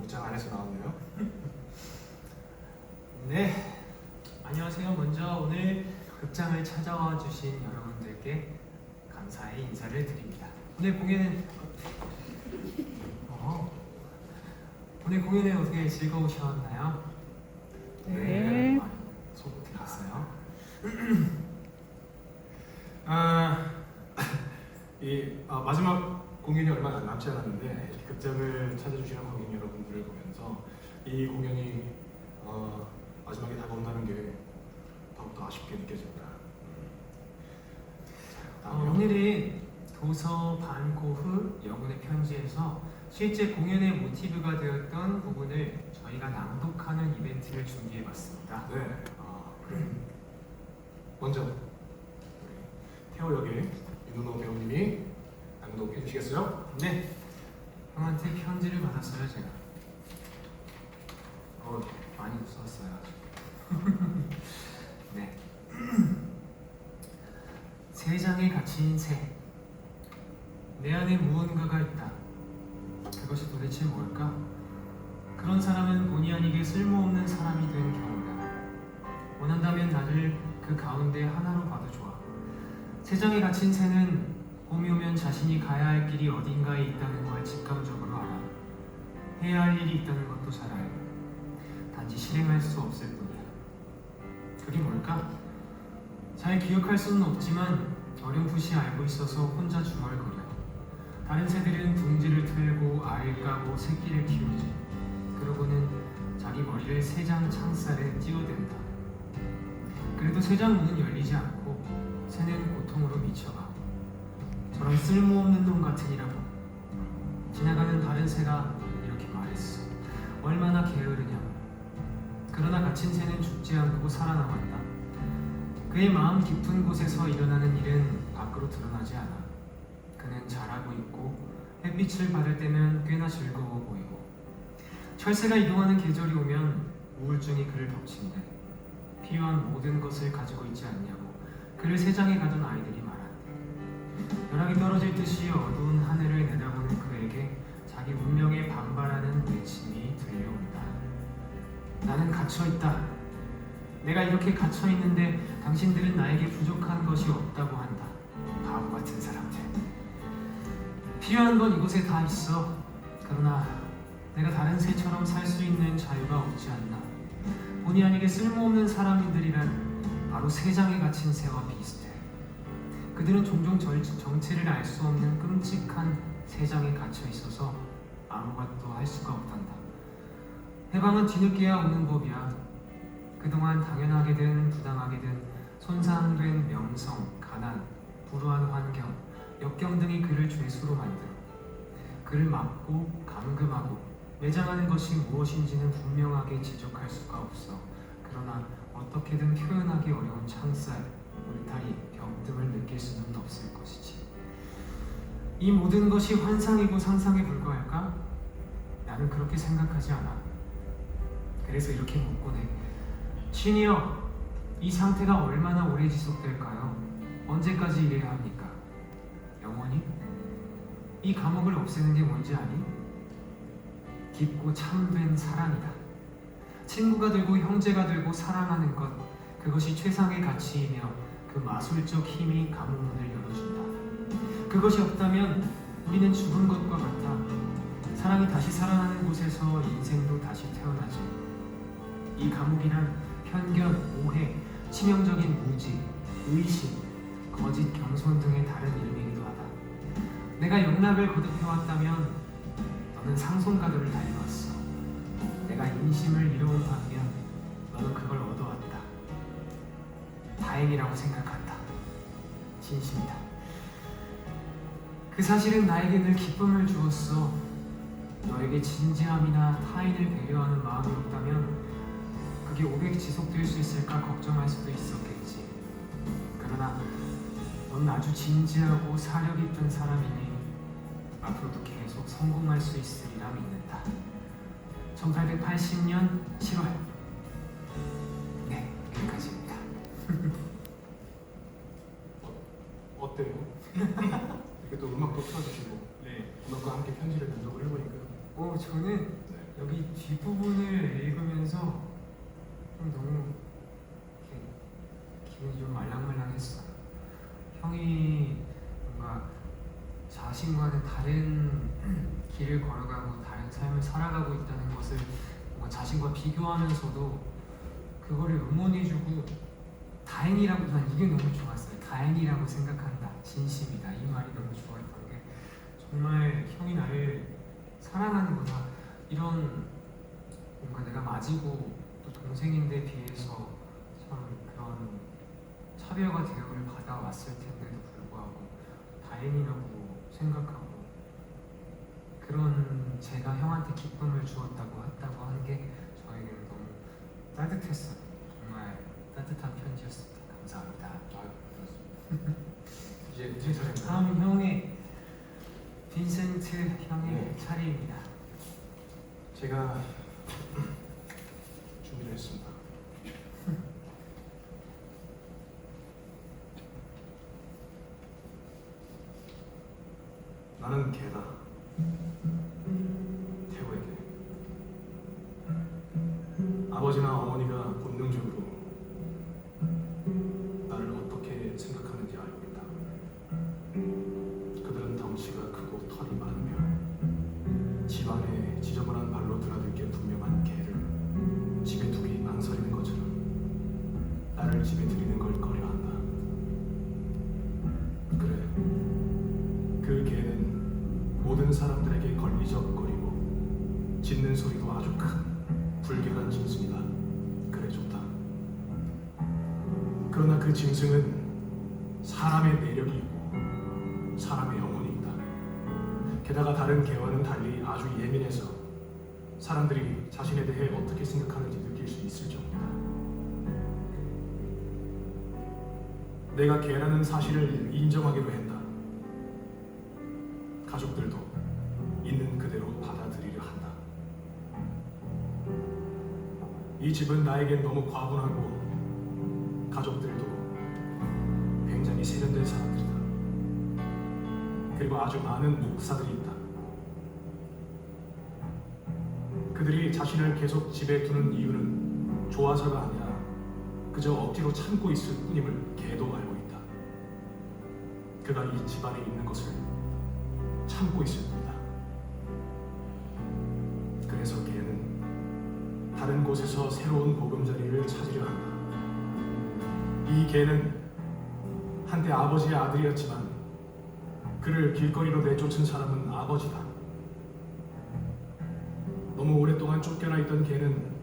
옷장 안에서 나왔네요. 네, 안녕하세요. 먼저 오늘 극장을 찾아와 주신 여러분들께 감사의 인사를 드립니다. 오늘 공연은 어떻게 즐거우셨나요? 네. 소문 들었어요. 마지막 공연이 얼마 남지 않았는데 이렇게 극장을 찾아주시는 관객 여러분들을 보면서 이 공연이 마지막에 다가온다는 게 더욱더 아쉽게 느껴집니다. 오늘은 도서 반고흐 영혼의 편지에서 실제 공연의 모티브가 되었던 부분을 저희가 낭독하는 이벤트를 준비해봤습니다. 네. 먼저 우리 태호 역의 윤은호 배우님이 낭독해 주시겠어요? 네, 형한테 편지를 받았어요 제가. 많이 썼어요. 네. 세 장에 갇힌 새. 내 안에 무언가가 있다. 그것이 도대체 뭘까? 그런 사람은 본의 아니게 쓸모없는 사람이 된 경우다. 원한다면 나를 그 가운데 하나로 봐도 좋아. 세 장에 갇힌 새는 봄이 오면 자신이 가야 할 길이 어딘가에 있다는 걸 직감적으로 알아. 해야 할 일이 있다는 것도 잘 알고 단지 실행할 수 없을 뿐이야. 그게 뭘까? 잘 기억할 수는 없지만 어렴풋이 알고 있어서 혼자 중얼거려. 다른 새들은 둥지를 틀고 알을 까고 새끼를 키우지. 그러고는 자기 머리를 세 장 창살에 찧어댄다. 그래도 세 장 문은 열리지 않고 새는 고통으로 미쳐가. 저런 쓸모없는 놈 같으니라고. 지나가는 다른 새가 이렇게 말했어. 얼마나 게으르냐고. 그러나 갇힌 새는 죽지 않고 살아남았다. 그의 마음 깊은 곳에서 일어나는 일은 밖으로 드러나지 않아. 그는 잘하고 있고 햇빛을 받을 때면 꽤나 즐거워 보이고 철새가 이동하는 계절이 오면 우울증이 그를 덮친대. 필요한 모든 것을 가지고 있지 않냐고 그를 세 장에 가둔 아이들이 말한대. 벼락이 떨어질 듯이 어두운 하늘을 내다보는 그에게 자기 운명에 반발하는 외침이 들려온다. 나는 갇혀있다. 내가 이렇게 갇혀있는데 당신들은 나에게 부족한 것이 없다고 한다. 바보 같은 사람들. 필요한 건 이곳에 다 있어. 그러나 내가 다른 새처럼 살 수 있는 자유가 없지 않나. 본의 아니게 쓸모없는 사람들이란 바로 세 장에 갇힌 새와 비슷해. 그들은 종종 정체를 알 수 없는 끔찍한 세 장에 갇혀 있어서 아무것도 할 수가 없단다. 해방은 뒤늦게야 오는 법이야. 그동안 당연하게든 부당하게든 손상된 명성, 가난, 불우한 환경, 역경 등이 그를 죄수로 만들어 그를 막고 감금하고 매장하는 것이 무엇인지는 분명하게 지적할 수가 없어. 그러나 어떻게든 표현하기 어려운 창살, 울타리, 벽 등을 느낄 수는 없을 것이지. 이 모든 것이 환상이고 상상에 불과할까? 나는 그렇게 생각하지 않아. 그래서 이렇게 묻곤 해. 신이여, 이 상태가 얼마나 오래 지속될까요? 언제까지 이래야 합니까? 영원히? 이 감옥을 없애는 게 뭔지 아니? 깊고 참된 사랑이다. 친구가 되고 형제가 되고 사랑하는 것, 그것이 최상의 가치이며 그 마술적 힘이 감옥문을 열어준다. 그것이 없다면 우리는 죽은 것과 같다. 사랑이 다시 살아나는 곳에서 인생도 다시 태어나지. 이 감옥이란 편견, 오해, 치명적인 무지, 의심, 거짓, 경손 등의 다른 이름이기도 하다. 내가 영락을 거듭해왔다면 너는 상송가도를 달려왔어. 내가 인심을 잃어온 반면 너는 그걸 얻어왔다. 다행이라고 생각한다. 진심이다. 그 사실은 나에게 늘 기쁨을 주었어. 너에게 진지함이나 타인을 배려하는 마음이 없다면 그게 오래 지속될 수 있을까 걱정할 수도 있었겠지. 그러나 넌 아주 진지하고 사려 깊은 사람이니 앞으로도 계속 성공할 수 있으리라 믿는다. 1880년 7월. 네, 여기까지입니다. 어때요? 이렇게 또 음악도 틀어주시고 네. 음악과 함께 편지를 분석을 해보니까 저는 네. 여기 뒷부분을 읽으면서 좀 너무 이렇게 기분이 좀 말랑말랑했어요. 형이 뭔가 자신과는 다른 길을 걸어가고 다른 삶을 살아가고 있다는 것을 뭔가 자신과 비교하면서도 그거를 응원해주고 다행이라고, 난 이게 너무 좋았어요. 다행이라고 생각한다, 진심이다, 이 말이 너무 좋았던 게 정말 형이 나를 사랑하는구나, 이런 뭔가 내가 맞이고 또 동생인데 비해서 참 그런 차별과 대우를 받아왔을 텐데도 불구하고 다행이라고 생각하고 그런 제가 형한테 기쁨을 주었다고 했다고 한 게 저에게는 너무 따뜻했어요. 정말 따뜻한 편지였습니다. 감사합니다. 이제 차례입니다. 다음 형의 빈센트 형의 네. 차례입니다. 제가 준비를 했습니다. 나는 개다. 태호에게 아버지나 어머니가 본능적으로 나를 어떻게 생각하는지 알고 있다. 그들은 덩치가 크고 털이 많으며 집안에 지저분한 발로 드나들 게 분명한 개를 집에 두기 망설이는 것처럼 나를 집에 들이는 걸 꺼려한다. 그래, 그 개는 모든 사람들에게 걸리적거리고 짖는 소리도 아주 큰 불길한 짐승이다. 그래, 좋다. 그러나 그 짐승은 사람의 매력이 있고 사람의 영혼이 있다. 게다가 다른 개와는 달리 아주 예민해서 사람들이 자신에 대해 어떻게 생각하는지 느낄 수 있을 정도다. 내가 개라는 사실을 인정하기로 했다. 가족들도 있는 그대로 받아들이려 한다. 이 집은 나에겐 너무 과분하고 가족들도 굉장히 세련된 사람들이다. 그리고 아주 많은 목사들이 있다. 그들이 자신을 계속 집에 두는 이유는 좋아서가 아니라 그저 억지로 참고 있을 뿐임을 개도 알고 있다. 그가 이 집안에 있는 것을 참고 있을 뿐이다. 그래서 개는 다른 곳에서 새로운 보금자리를 찾으려 한다. 이 개는 한때 아버지의 아들이었지만 그를 길거리로 내쫓은 사람은 아버지다. 너무 오랫동안 쫓겨나 있던 개는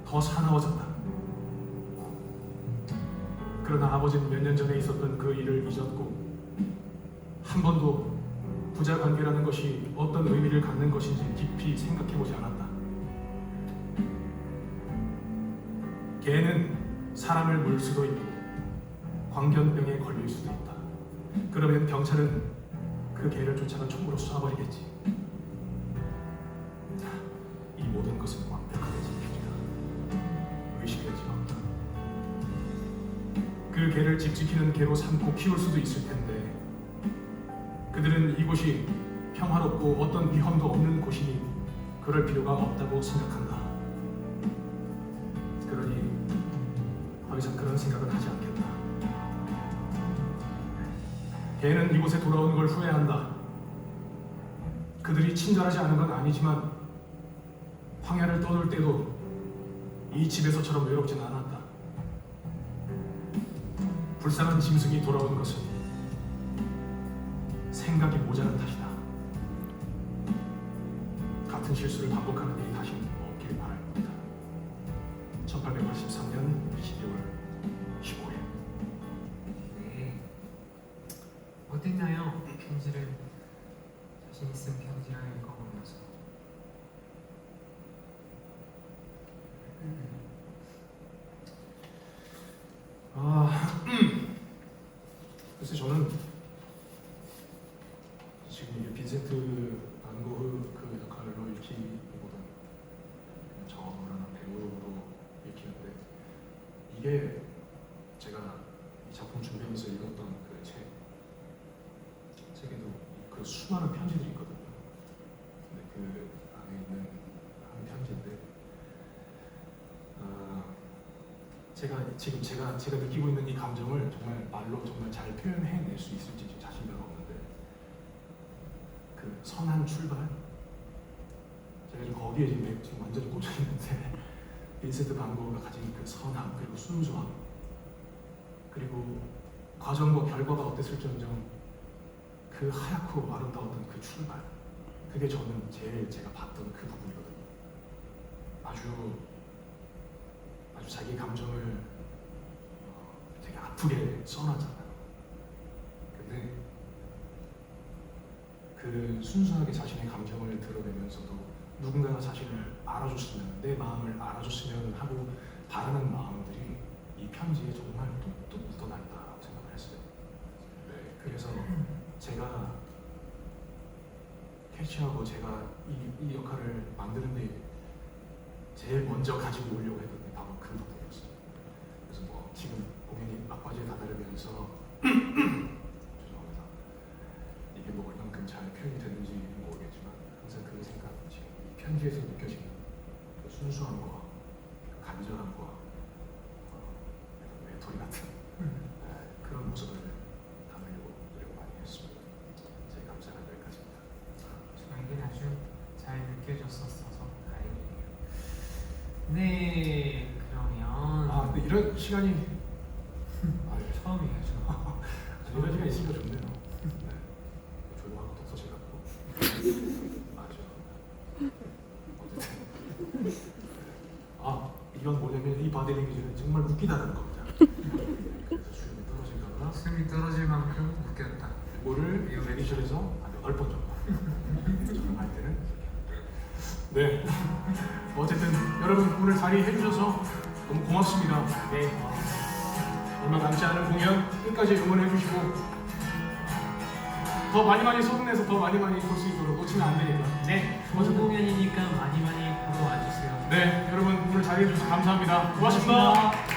더 사나워졌다. 그러나 아버지는 몇 년 전에 있었던 그 일을 잊었고 한 번도 부자 관계라는 것이 어떤 의미를 갖는 것인지 깊이 생각해보지 않았다. 개는 사람을 물 수도 있고 광견병에 걸릴 수도 있다. 그러면 경찰은 그 개를 쫓아가 총으로 쏴버리겠지. 이 모든 것은 완벽하게 지켜지다. 의식의 집 없다. 그 개를 집 지키는 개로 삼고 키울 수도 있을 텐데 그들은 이곳이 평화롭고 어떤 위험도 없는 곳이니 그럴 필요가 없다고 생각한다. 그러니 더 이상 그런 생각은 하지 않겠다. 개는 이곳에 돌아온 걸 후회한다. 그들이 친절하지 않은 건 아니지만 황야를 떠돌 때도 이 집에서처럼 외롭진 않았다. 불쌍한 짐승이 돌아온 것은 생각이 모자란 탓이다. 같은 실수를 반복하는 일이 다시는 없길 바랄 뿐이다. 1883년 12월 15일. 네. 어땠나요? 편지를 자신 있은 편지를 읽어보면서. 글쎄 저는 지금 이게 빈센트 반 고흐 그 역할로 읽히기보다 저라는 배우로 읽히는데 이게 제가 이 작품 준비하면서 읽었던 그 책에도 그 수많은 편지들이 있거든요. 근데 제가 느끼고 있는 이 감정을 정말 말로 정말 잘 표현해낼 수 있을지 지금 자신감 없는데 그 선한 출발 제가 지금 거기에 지금 완전히 꽂혀 있는데 빈센트 반 고흐가 가진 그 선함 그리고 순수함 그리고 과정과 결과가 어땠을지언정 그 하얗고 아름다웠던 그 출발 그게 저는 제일 제가 봤던 그 부분이거든요. 아주 자기 감정을 되게 아프게 써놨잖아요. 근데 그 순수하게 자신의 감정을 드러내면서도 누군가가 자신을 알아줬으면 내 마음을 알아줬으면 하고 바라는 마음들이 이 편지에 정말 뚝뚝 묻어난다고 생각을 했어요. 네, 그래서 제가 캐치하고 제가 이 역할을 만드는데 제일 먼저 가지고 오려고 했던 게 바로 그 부분이었어요. 그래서 뭐 지금 공연이 막바지에 다다르면서 죄송합니다. 이게 뭐 얼만큼 잘 표현이 되는지 모르겠지만 항상 그 생각, 지금 이 편지에서 느껴지는 그 순수함과 그 간절함과 외톨이 같은 그런 모습을 담으려고 노력 많이 했습니다. 제 감사는 여기까지입니다. 저에겐 아주 잘 느껴졌었어서 다행이에요. 네, 그러면 근데 이런 시간이 처음이에요. 이런 시간 있으니까 좋네요. 네. 조용하고 독서실 같고. 맞아. 어쨌든 이건 뭐냐면 이 바디랭귀지는 정말 웃기다는 겁니다. 그래서 수염이 떨어질까봐 숨이 떨어질 만큼 웃겼다. 이거를 레디션에서 한 8번 정도 할 때는 네. 어쨌든 여러분 오늘 자리 해주셔서 너무 고맙습니다. 네. 얼마 남지 않은 공연 끝까지 응원해 주시고 더 많이 소문내서 더 많이 볼 수 있도록 놓치면 안 되니까. 네, 좋은 공연이니까 많이 보러 와주세요. 네, 여러분 오늘 자리해 주셔서 감사합니다. 고맙습니다.